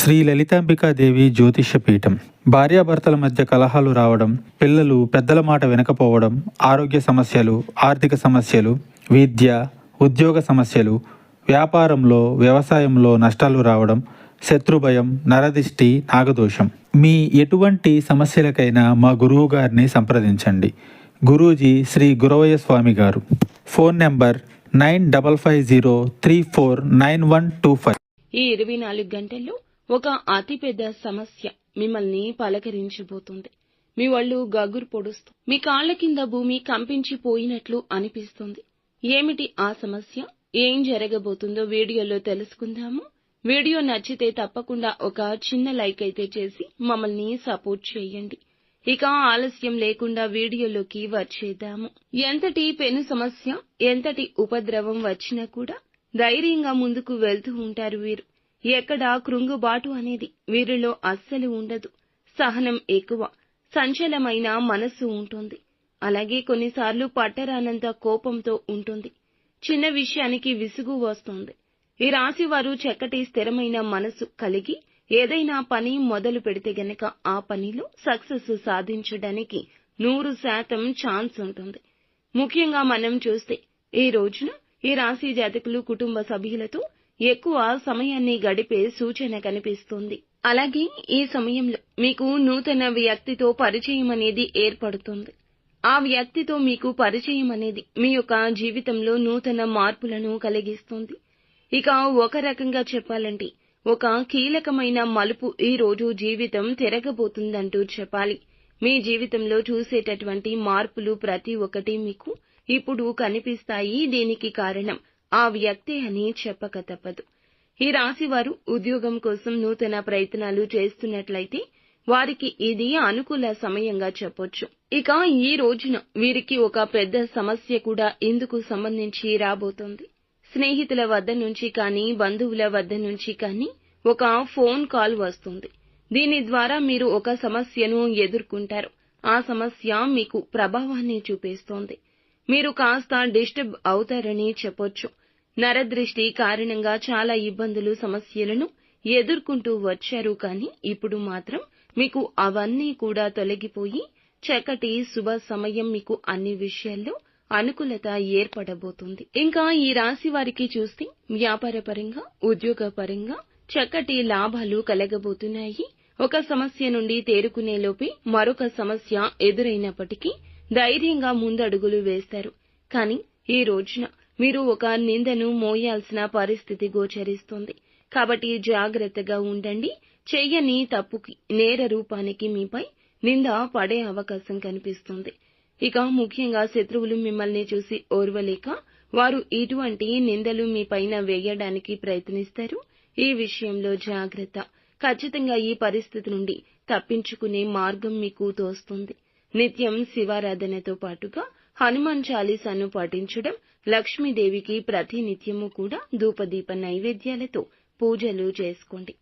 శ్రీ లలితాంబికాదేవి జ్యోతిష్య పీఠం. భార్యాభర్తల మధ్య కలహాలు రావడం, పిల్లలు పెద్దల మాట వినకపోవడం, ఆరోగ్య సమస్యలు, ఆర్థిక సమస్యలు, విద్య, ఉద్యోగ సమస్యలు, వ్యాపారంలో, వ్యవసాయంలో నష్టాలు రావడం, శత్రుభయం, నరదిష్టి, నాగదోషం. మీ ఎటువంటి సమస్యలకైనా మా గురువు గారిని సంప్రదించండి. గురూజీ శ్రీ గురవయ్య స్వామి గారు. Phone number 9550349125. ఈ 24 గంటల్లో ఒక అతిపెద్ద సమస్య మిమ్మల్ని పలకరించబోతుంది. మీ ఒళ్ళు గగురు పొడుస్తూ, మీ కాళ్ల కింద భూమి కంపించిపోయినట్లు అనిపిస్తుంది. ఏమిటి ఆ సమస్య? ఏం జరగబోతుందో వీడియోలో తెలుసుకుందాము. వీడియో నచ్చితే తప్పకుండా ఒక చిన్న లైక్ అయితే చేసి మమ్మల్ని సపోర్ట్ చేయండి. ఇక ఆలస్యం లేకుండా వీడియోలోకి వచ్చేద్దాము. ఎంతటి పెను సమస్య, ఎంతటి ఉపద్రవం వచ్చినా కూడా ధైర్యంగా ముందుకు వెళ్తూ ఉంటారు వీరు. ఎక్కడా కృంగుబాటు అనేది వీరిలో అస్సలు ఉండదు. సహనం ఎక్కువ, సంచలమైన మనస్సు ఉంటుంది. అలాగే కొన్నిసార్లు పట్టరానంత కోపంతో ఉంటుంది. చిన్న విషయానికి విసుగు వస్తుంది. ఈ రాశి వారు చక్కటి స్థిరమైన మనసు కలిగి ఏదైనా పని మొదలు పెడితే గనక ఆ పనిలో సక్సెస్ సాధించడానికి 100% ఛాన్స్ ఉంటుంది. ముఖ్యంగా మనం చూస్తే ఈ రోజున ఈ రాశి జాతకులు కుటుంబ సభ్యులతో ఎక్కువ సమయాన్ని గడిపే సూచన కనిపిస్తుంది. అలాగే ఈ సమయంలో మీకు నూతన వ్యక్తితో పరిచయం అనేది ఏర్పడుతుంది. ఆ వ్యక్తితో మీకు పరిచయం అనేది మీ యొక్క జీవితంలో నూతన మార్పులను కలిగిస్తుంది. ఇక ఒక రకంగా చెప్పాలంటే ఒక కీలకమైన మలుపు ఈ రోజు జీవితం తిరగబోతుందంటూ చెప్పాలి. మీ జీవితంలో చూసేటటువంటి మార్పులు ప్రతి ఒక్కటి మీకు ఇప్పుడు కనిపిస్తాయి. దీనికి కారణం ఆ వ్యక్తే అని చెప్పక తప్పదు. ఈ రాశి వారు ఉద్యోగం కోసం నూతన ప్రయత్నాలు చేస్తున్నట్లయితే వారికి ఇది అనుకూల సమయంగా చెప్పొచ్చు. ఇక ఈ రోజున వీరికి ఒక పెద్ద సమస్య కూడా ఇందుకు సంబంధించి రాబోతోంది. స్నేహితుల వద్ద నుంచి కానీ, బంధువుల వద్ద నుంచి కానీ ఒక ఫోన్ కాల్ వస్తుంది. దీని ద్వారా మీరు ఒక సమస్యను ఎదుర్కొంటారు. ఆ సమస్య మీకు ప్రభావాన్ని చూపిస్తోంది. మీరు కాస్త డిస్టర్బ్ అవుతారని చెప్పొచ్చు. నరదృష్టి కారణంగా చాలా ఇబ్బందులు, సమస్యలను ఎదుర్కొంటూ వచ్చారు. కానీ ఇప్పుడు మాత్రం మీకు అవన్నీ కూడా తొలగిపోయి చక్కటి శుభ సమయం, మీకు అన్ని విషయాల్లో అనుకూలత ఏర్పడబోతుంది. ఇంకా ఈ రాశి వారికి చూస్తే వ్యాపారపరంగా, ఉద్యోగపరంగా చక్కటి లాభాలు కలగబోతున్నాయి. ఒక సమస్య నుండి తేరుకునే లోపే మరొక సమస్య ఎదురైనప్పటికీ ధైర్యంగా ముందడుగులు వేస్తారు. కానీ ఈ రోజున మీరు ఒక నిందను మోయాల్సిన పరిస్థితి గోచరిస్తుంది. కాబట్టి జాగ్రత్తగా ఉండండి. చెయ్యని తప్పుకి, నేర రూపానికి మీపై నింద పడే అవకాశం కనిపిస్తుంది. ఇక ముఖ్యంగా శత్రువులు మిమ్మల్ని చూసి ఓర్వలేక వారు ఇటువంటి నిందలు మీ పైన వేయడానికి ప్రయత్నిస్తారు. ఈ విషయంలో జాగ్రత్త. ఖచ్చితంగా ఈ పరిస్థితి నుండి తప్పించుకునే మార్గం మీకు తోస్తుంది. నిత్యం శివారాధనతో పాటుగా హనుమాన్ చాలీసాను పఠించడం, లక్ష్మీదేవికి ప్రతి నిత్యము కూడా ధూపదీప నైవేద్యాలతో పూజలు చేసుకోండి.